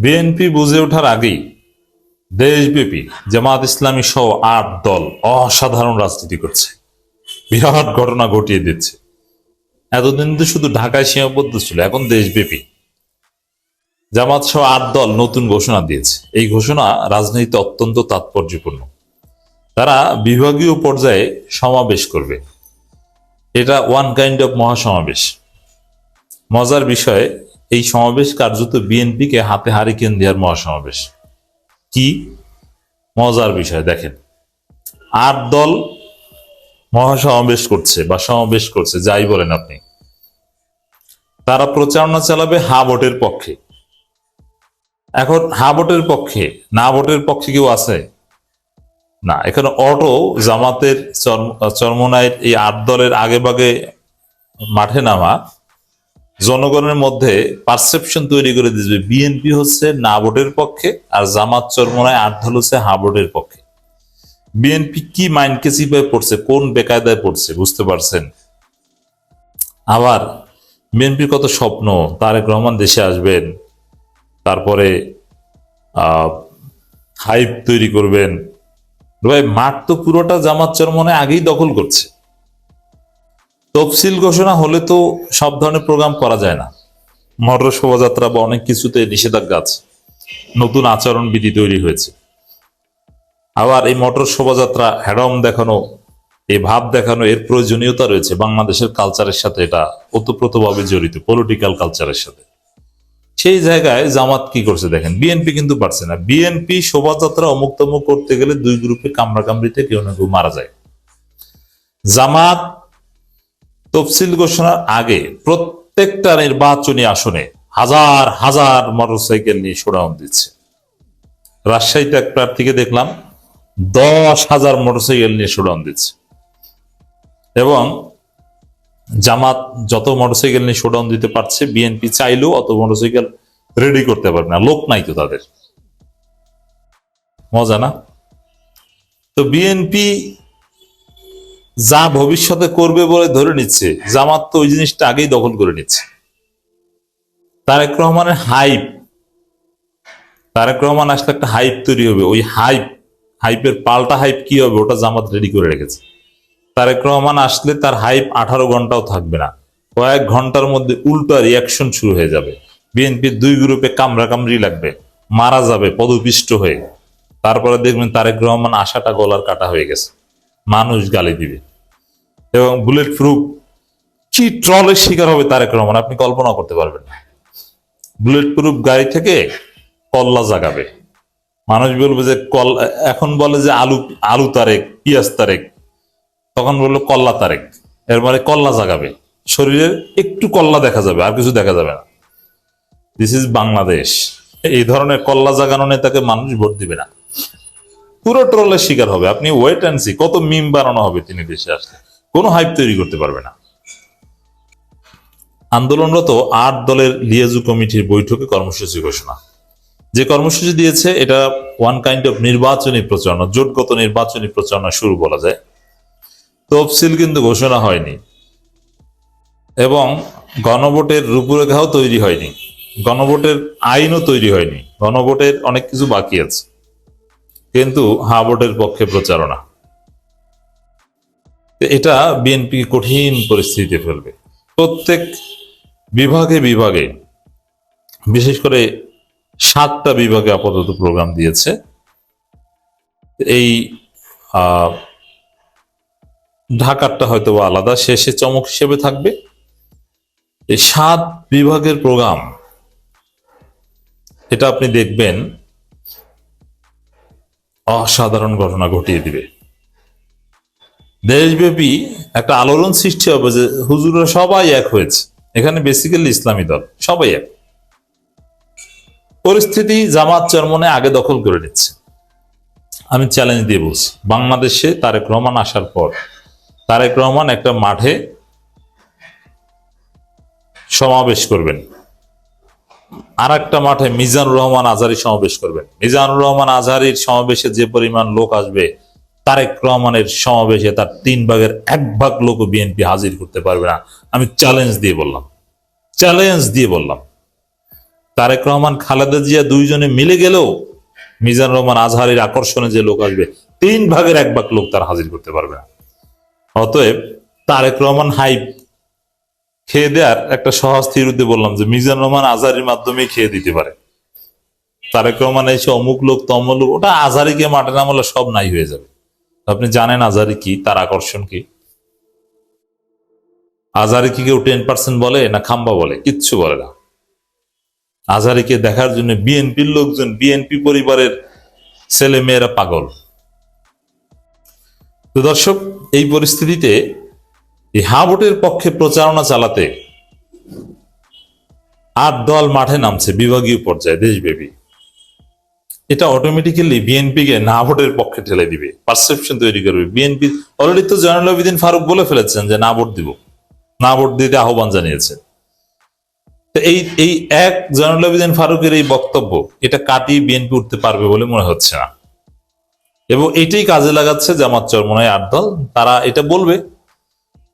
BNP বুঝে ওঠার আগেই দেশব্যাপী জামাত ইসলামী সহ ৮ দল অসাধারণ রাজনীতি করছে, বিরাট ঘটনা ঘটিয়ে দিচ্ছে। এতদিন তো শুধু ঢাকায় সীমাবদ্ধ ছিল, এখন দেশব্যাপী জামাত সহ ৮ দল নতুন ঘোষণা দিয়েছে। এই ঘোষণা রাজনীতিতে অত্যন্ত তাৎপর্যপূর্ণ। তারা বিভাগীয় পর্যায়ে সমাবেশ করবে, এটা ওয়ান কাইন্ড অফ মহাসমাবেশ। মজার বিষয়, এই সমাবেশ কার্যত বিএনপিকে হাতে হারিকেন দেওয়ার মহাসমাবেশ। কি মজার বিষয় দেখেন, ৮ দল মহাসমাবেশ করছে বা সমাবেশ করছে, যাই বলেন আপনি। তারা প্রচারণা চালাবে হা ভোটের পক্ষে। এখন হা ভোটের পক্ষে, না ভোটের পক্ষে কেউ আছে না। এখানে অটো জামাতের চরমোনাইয়ের এই ৮ দলের আগে ভাগে মাঠে নামা জনগণের মধ্যে পারসেপশন তৈরি করে দিবে বিএনপি হচ্ছে না ভোটের পক্ষে, আর জামাত চরমোনাই ৮ দল হচ্ছে হা ভোটের পক্ষে। বিএনপি কি মাইন্ডকে চিপায় পড়ছে, কোন বেকায়দায় পড়ছে বুঝতে পারছেন? আবার বিএনপির কত স্বপ্ন, তারেক রহমান দেশে আসবেন, তারপরে হাইপ তৈরি করবেন। ভাই মাঠ তো পুরোটা জামাত চরমোনাই আগেই দখল করছে। তফসিল ঘোষণা হলে তো সব ধরনের প্রোগ্রাম করা যায় না, মটর শোভাযাত্রা বা অনেক কিছুতে নিষেধাজ্ঞা আছে, নতুন আচরণ বিধি তৈরি হয়েছে। আবার এই মটর শোভাযাত্রা, হ্যাডম দেখানো, এই ভাব দেখানো, এর প্রয়োজনীয়তা রয়েছে। বাংলাদেশের কালচারের সাথে এটা ওতপ্রোতভাবে জড়িত, পলিটিক্যাল কালচারের সাথে। সেই জায়গায় জামাত কি করছে দেখেন, বিএনপি কিন্তু পারছে না। বিএনপি শোভাযাত্রা অমুক তমুক করতে গেলে দুই গ্রুপে কামড়াকামড়িতে কেউ না কেউ মারা যায়। জামাত তফসিল ঘোষণার আগে প্রত্যেকটা নির্বাচনী আসনে হাজার হাজার মোটরসাইকেল নিয়ে শোডাউন দিচ্ছে। রাজশাহীতে এক প্রার্থীকে দেখলাম 10,000 মোটরসাইকেল নিয়ে শোডাউন দিচ্ছে। এবং জামাত যত মোটরসাইকেল নিয়ে শোডাউন দিতে পারছে, বিএনপি চাইলেও অত মোটরসাইকেল রেডি করতে পারবে না, লোক নাই তো তাদের। মজা না? তো বিএনপি যা ভবিষ্যতে করবে বলে ধরে নিচ্ছে, জামাত তো ওই জিনিসটা আগেই দখল করে নিচ্ছে। তারেক রহমানের হাইপ, তারেক রহমান আসলে একটা হাইপ তৈরি হবে। ওই হাইপের পাল্টা হাইপ কি হবে ওটা জামাত রেডি করে রেখেছে। তারেক রহমান আসলে তার হাইপ 18 ঘন্টাও থাকবে না, কয়েক ঘন্টার মধ্যে উল্টো রিয়াকশন শুরু হয়ে যাবে। বিএনপির দুই গ্রুপে কামড়াকামড়ি লাগবে, মারা যাবে পদপিষ্ট হয়ে। তারপরে দেখবেন তারেক রহমান আশাটা গলার কাটা হয়ে গেছে, মানুষ গালি দিবে। এবং বুলেট প্রুফ কি ট্রলের শিকার হবে তারেক রহমান, আপনি কল্পনা করতে পারবেন না। বুলেট প্রুফ গাড়ি থেকে কল্লা জাগাবে, মানুষ বলবে যে এখন বলে যে আলু তারেক, পিয়াজ তারেক, তখন বললো কল্লা তারেক। এর মানে কল্লা জাগাবে, শরীরের একটু কল্লা দেখা যাবে, আর কিছু দেখা যাবে না। This is Bangladesh. এই ধরনের কল্লা জাগানো নেতাকে মানুষ ভোট দিবে না, পুরো ট্রলের শিকার হবে। আপনি ওয়েট অ্যান্ড সি, কত মিম বানানো হবে তিনি দেশে আসলে, কোনো হাইপ তৈরি করতে পারবে না। আন্দোলনরত ৮ দলের লিয়াজু কমিটির বৈঠকে কর্মসূচি ঘোষণা। যে কর্মসূচি দিয়েছে এটা ওয়ান কাইন্ড অফ নির্বাচনী প্রচারণা, জোটগত নির্বাচনী প্রচারণা শুরু বলা যায়। তফসিল কিন্তু ঘোষণা হয়নি এবং গণভোটের রূপরেখাও তৈরি হয়নি, গণভোটের আইনও তৈরি হয়নি, গণভোটের অনেক কিছু বাকি আছে। কিন্তু হা ভোটের পক্ষে প্রচারণা, এটা বিএনপি কঠিন পরিস্থিতিতে ফেলবে। প্রত্যেক বিভাগে বিভাগে, বিশেষ করে 7টা বিভাগে আপাতত প্রোগ্রাম দিয়েছে। এই ঢাকারটা হয়তো আলাদা, শেষে চমক হিসেবে থাকবে। এই 7 বিভাগের প্রোগ্রাম, এটা আপনি দেখবেন অসাধারণ ঘটনা ঘটিয়ে দিবে। দেশব্যাপী একটা আলোড়ন সৃষ্টি হবে যে হুজুররা সবাই এক হয়েছে। এখানে বেসিক্যালি ইসলামী দল সবাই এক। পরিস্থিতি জামাত চরমোনাই আগে দখল করে নিচ্ছে। আমি চ্যালেঞ্জ দিয়ে বলছি, বাংলাদেশে তারেক রহমান আসার পর তারেক রহমান একটা মাঠে সমাবেশ করবেন, আর একটা মাঠে মিজানুর রহমান আজহারী সমাবেশ করবেন। মিজানুর রহমান আজহারীর সমাবেশে যে পরিমাণ লোক আসবে, তারেক রহমানের সমাবেশে তার 3 ভাগের 1 ভাগ লোক বিএনপি হাজির করতে পারবে না। আমি চ্যালেঞ্জ দিয়ে বললাম। তারেক রহমান খালেদা জিয়া দুইজনে মিলে গেলেও মিজানুর রহমান আজহারের আকর্ষণে যে লোক আসবে 1/3 লোক তার হাজির করতে পারবে না। অতএব তারেক রহমান হাইপ খেয়ে দেওয়ার একটা সহজ থিরুতে বললাম যে মিজানুর রহমান আজহারির মাধ্যমে খেয়ে দিতে পারে। তারেক রহমান এসে অমুক লোক তমুক লোক, ওটা আজহারিকে মাঠে নামলে সব নাই হয়ে যাবে। আপনি জানেন আজহারি কি, তার আকর্ষণ কি? আজহারিকে কেউ 10% বলে না খাম্বা বলে? কিচ্ছু বলে না। আজহারিকে দেখার জন্য বিএনপির লোকজন, বিএনপি পরিবারের ছেলে মেয়েরা পাগল। তো দর্শক, এই পরিস্থিতিতে এই হা ভোটের পক্ষে প্রচারণা চালাতে 8 দল মাঠে নামছে বিভাগীয় পর্যায়ে দেশব্যাপী। এটা অটোমেটিক্যালি বিএনপিকে না ভোটের পক্ষে ঠেলে দিবে, পারসেপশন তৈরি করবে। বিএনপি অলরেডি তো জয়নুল আবেদিন ফারুক বলে ফেলেছেন যে না ভোট দিব, না ভোট দিতে আহ্বান জানিয়েছে। এই এই এক জয়নুল আবেদিন ফারুকের এই বক্তব্য, এটা কাটিয়ে বিএনপি উঠতে পারবে বলে মনে হচ্ছে না। এবং এটাই কাজে লাগাচ্ছে জামাত চরমনাই 8 দল। তারা এটা বলবে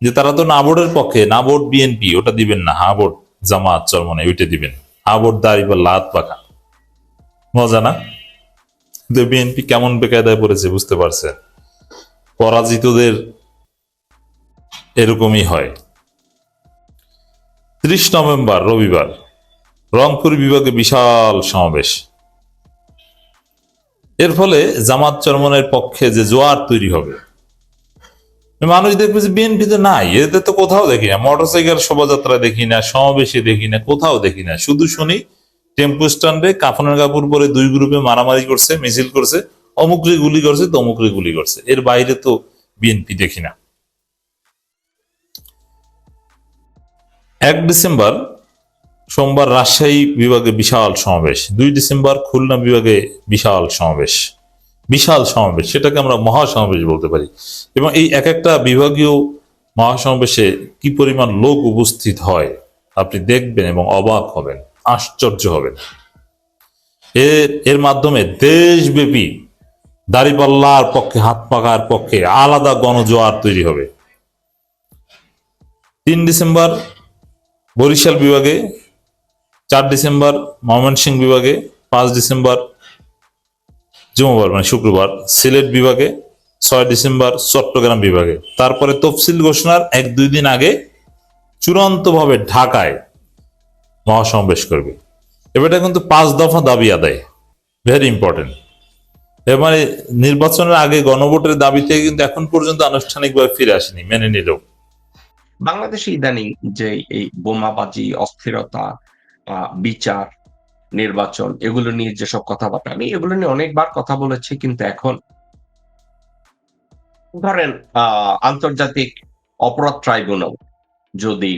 যে তারা তো না ভোটের পক্ষে, না ভোট বিএনপি ওটা দিবেন না, হা ভোট জামাত চরমনাই ওইটা দিবেন। হা ভোট দাঁড়িপাল্লা হাত পাখা, মজা না? বিএনপি কেমন বেকায়দায় পড়েছে বুঝতে পারছেন। পরাজিতদের এরকমই হয়। 30 নভেম্বর রবিবার রংপুর বিভাগে বিশাল সমাবেশ। এর ফলে জামাত চরমনের পক্ষে যে জোয়ার তৈরি হবে, মানুষ দেখবে যে বিএনপিতে নাই, এদের তো কোথাও দেখি না, মোটরসাইকেল শোভাযাত্রা দেখি না, সমাবেশে দেখি না, কোথাও দেখি না। শুধু শুনি টেম্পো স্ট্যান্ডে কাফনের কাপড় পরে 2 গ্রুপে মারামারি করছে, মিছিল করছে, অমুকরে গুলি করছে, তমুকরে গুলি করছে। এর বাইরে তো বিএনপি দেখি না। 1 ডিসেম্বর সোমবার রাজশাহী বিভাগে বিশাল সমাবেশ, 2 ডিসেম্বর খুলনা বিভাগে বিশাল সমাবেশ। বিশাল সমাবেশ, সেটাকে আমরা মহাসমাবেশ বলতে পারি। এবং এই এক একটা বিভাগীয় মহাসমাবেশে কি পরিমাণ লোক উপস্থিত হয় আপনি দেখবেন এবং অবাক হবেন, আশ্চর্য হবেন। এর মাধ্যমে দেশব্যাপী দাঁড়িপাল্লার পক্ষে, হাত পাকার পক্ষে আলাদা গণজোয়ার তৈরি হবে। 3 ডিসেম্বর বরিশাল বিভাগে, 4 ডিসেম্বর ময়মনসিংহ বিভাগে, 5 ডিসেম্বর জুমাবার মানে শুক্রবার সিলেট বিভাগে, 6 ডিসেম্বর চট্টগ্রাম বিভাগে। তারপরে তফসিল ঘোষণার 1-2 দিন আগে চূড়ান্তভাবে ঢাকায় মহাসমাবেশ করবে। এবারটা কিন্তু 5 দফা দাবি আদায়, ভেরি ইম্পর্টেন্ট। এর মানে নির্বাচনের আগে গণভোটের দাবি থেকে কিন্তু এখন পর্যন্ত আনুষ্ঠানিকভাবে ফিরে আসেনি, মেনে নিলেও। বাংলাদেশে ইদানিং যে এই বোমাবাজি, অস্থিরতা, বিচার, নির্বাচন, এগুলো নিয়ে যেসব কথাবার্তা, আমি এগুলো নিয়ে অনেকবার কথা বলেছি, কিন্তু এখন ধরেন আন্তর্জাতিক অপরাধ ট্রাইব্যুনাল যদি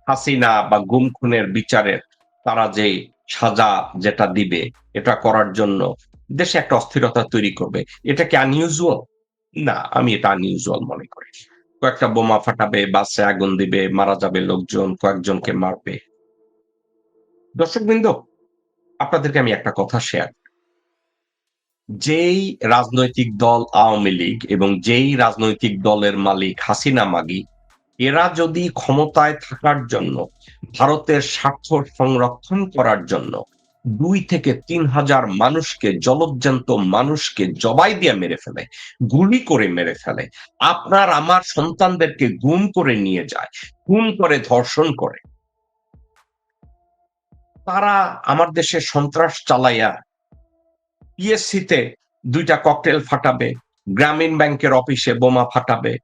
হাসিনা বা গুম খুনের বিচারের তারা যে সাজা যেটা দিবে, এটা করার জন্য দেশে একটা অস্থিরতা তৈরি করবে, এটা কি আনইউজুয়াল? না, আমি এটা আনইউজুয়াল মনে করি। কয়েকটা বোমা ফাটাবে, বাসে আগুন দিবে, মারা যাবে লোকজন, কয়েকজনকে মারবে। দর্শকবৃন্দ, আপনাদেরকে আমি একটা কথা শেয়ার, যেই রাজনৈতিক দল আওয়ামী লীগ এবং যেই রাজনৈতিক দলের মালিক হাসিনা মাগি, এরা যদি ক্ষমতায় থাকার জন্য, ভারতের স্বার্থ সংরক্ষণ করার জন্য 2 থেকে 3 হাজার মানুষকে, জলজ্জান্ত মানুষকে জবাই দিয়ে মেরে ফেলে, গুলি করে মেরে ফেলে, আপনার আমার সন্তানদেরকে গুম করে নিয়ে যায়, খুন করে, ধর্ষণ করে, তারা আমার দেশে সন্ত্রাস চালাইয়া পিএসসিতে 2টা ককটেল ফাটাবে, গ্রামীণ ব্যাংকের অফিসে বোমা ফাটাবে,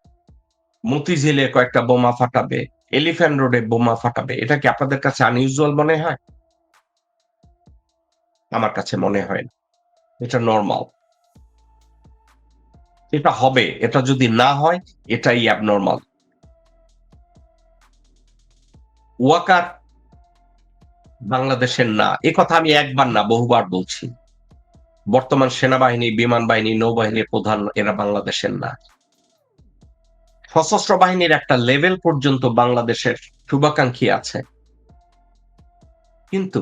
মতিঝিলে কয়েকটা বোমা ফাটাবে, এলিফ্যান্ট রোডে বোমা ফাটাবে, এটা কি আপনাদের কাছে আনইউজুয়াল মনে হয়? আমার কাছে মনে হয় না, এটা নরমাল। এটা হবে, এটা যদি না হয় এটাই অ্যাবনর্মাল। ওয়াকার বাংলাদেশের না, এ কথা আমি একবার না বহুবার বলছি। বর্তমান সেনাবাহিনী, বিমান বাহিনী, নৌবাহিনীর প্রধান এরা বাংলাদেশের না। সশস্ত্র বাহিনীর একটা লেভেল পর্যন্ত বাংলাদেশের শুভাকাঙ্ক্ষী আছে, কিন্তু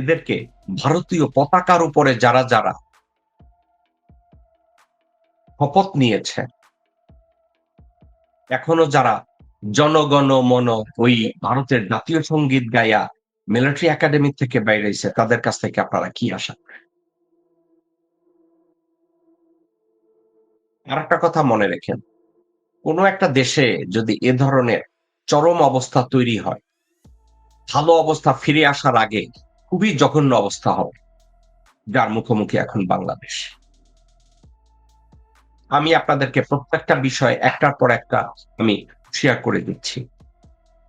এদেরকে ভারতীয় পতাকার উপরে যারা যারা শপথ নিয়েছে, এখনো যারা জনগণ মন ওই ভারতের জাতীয় সঙ্গীত গায়া মিলিটারি একাডেমি থেকে বাইরেছে, তাদের কাছ থেকে আপনারা কি আশা করেন? আর একটা কথা মনে রেখেন, কোনো একটা দেশে যদি এ ধরনের চরম অবস্থা তৈরি হয়, ভালো অবস্থা ফিরে আসার আগে খুবই জঘন্য অবস্থা হবে, যার মুখোমুখি এখন বাংলাদেশ। আমি আপনাদেরকে প্রত্যেকটা বিষয় একটার পর একটা আমি শেয়ার করে দিচ্ছি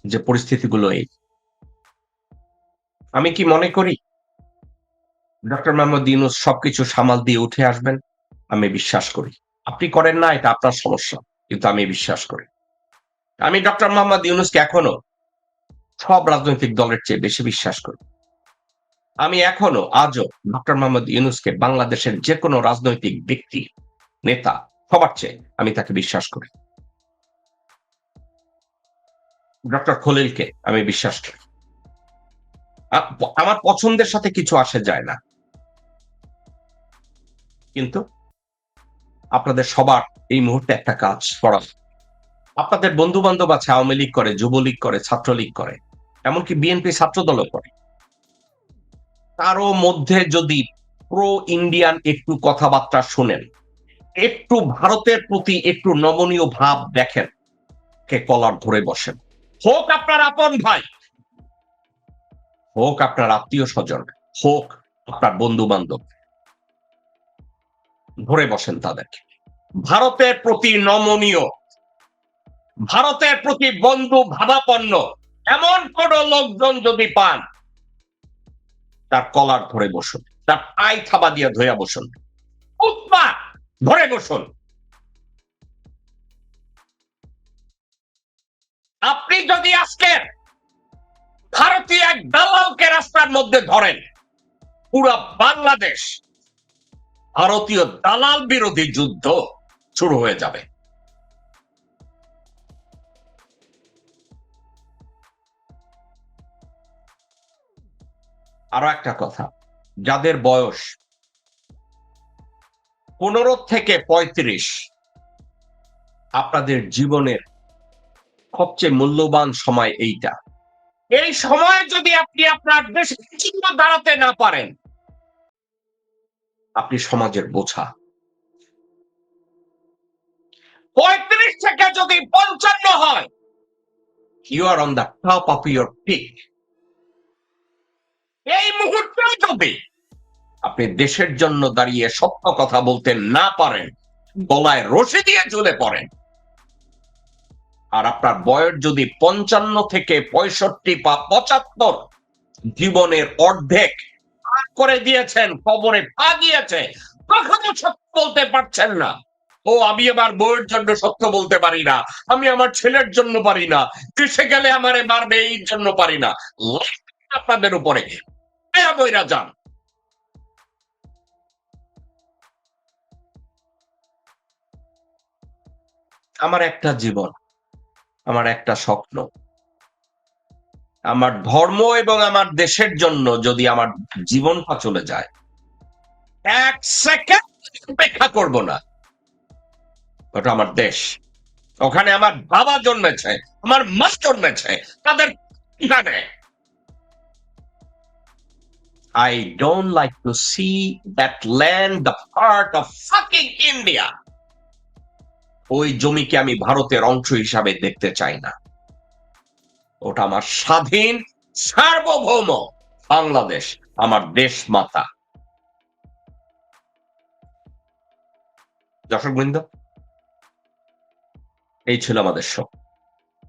যে পরিস্থিতিগুলো এই। আমি কি মনে করি ডক্টর মোহাম্মদ ইউনূস সবকিছু সামাল দিয়ে উঠে আসবেন? আমি বিশ্বাস করি। আপনি করেন না, এটা আপনার সমস্যা, কিন্তু আমি বিশ্বাস করি। আমি ডক্টর মোহাম্মদ ইউনূসকে এখনো সব রাজনৈতিক দলের চেয়ে বেশি বিশ্বাস করি। আমি এখনো আজও ডক্টর মোহাম্মদ ইউনূসকে বাংলাদেশের যে কোনো রাজনৈতিক ব্যক্তি, নেতা, সবার চেয়ে আমি তাকে বিশ্বাস করি। ডক্টর খলিলকে আমি বিশ্বাস করি। আমার পছন্দের সাথে কিছু আসে যায় না, কিন্তু আপনাদের সবার এই মুহূর্তে একটা কাজ করা। আপনাদের বন্ধু বান্ধব আছে, আওয়ামী লীগ করে, যুবলীগ করে, ছাত্রলীগ করে, এমনকি বিএনপি ছাত্রদলও করে। কারো মধ্যে যদি প্রো ইন্ডিয়ান একটু কথাবার্তা শুনেন, একটু ভারতের প্রতি একটু নমনীয় ভাব দেখেন, কে কলার ধরে বসেন। হোক আপনার আপন ভাই, হোক আপনার আত্মীয় স্বজন, হোক আপনার বন্ধু বান্ধব, ধরে বসেন তাদেরকে। ভারতের প্রতি নমনীয়, ভারতের প্রতি বন্ধু ভাবাপন্ন এমন কোন লোকজন যদি পান, তার কলার ধরে বসুন, তার পায় থাবা দিয়ে ধরে বসুন, উৎপা ধরে বসুন। আপনি যদি আজকে ভারতীয় এক দালালকে রাস্তার মধ্যে ধরেন, পুরো বাংলাদেশ ভারতীয় দালাল বিরোধী যুদ্ধ শুরু হয়ে যাবে। আরো একটা কথা, যাদের বয়স 15 থেকে 35, আপনাদের জীবনের সবচেয়ে মূল্যবান সময় এইটা। এই সময় যদি আপনি আপনার দেশের জন্য দাঁড়াতে না পারেন, আপনি সমাজের বোঝা। 35 থেকে যদি 55 হয়, you are on the top of your peak. এই মুহূর্তে যদি আপনি দেশের জন্য দাঁড়িয়ে সত্য কথা বলতে না পারেন, গলায় রশি দিয়ে ঝুলে পড়েন, আর আপনার বয়স যদি 55 থেকে 65 বা 75, জীবনের অর্ধেক পার করে দিয়েছেন, কবরে পা গিয়েছে, কখনো সত্য বলতে পারছেন না। ও আমি আমার বউয়ের জন্য সত্য বলতে পারি না, আমি আমার ছেলের জন্য পারি না, দেশে গেলে আমারে মারবে এই জন্য পারি না। আপনাদের উপরে বইরা যান। আমার একটা জীবন, আমার একটা স্বপ্ন, আমার ধর্ম এবং আমার দেশের জন্য যদি আমার জীবনটা চলে যায়, 1 সেকেন্ড অপেক্ষা করব না। ওটা আমার দেশ, ওখানে আমার বাবা জন্মেছে, আমার মা জন্মেছে, তাদের জানে। I don't like to see that land the part of fucking India. ওই জমিকে আমি ভারতের অংশ হিসাবে দেখতে চাই না। ওটা আমার স্বাধীন সার্বভৌম বাংলাদেশ, আমার দেশ মাতা। দর্শকবৃন্দ, এই ছিল আমাদের শো।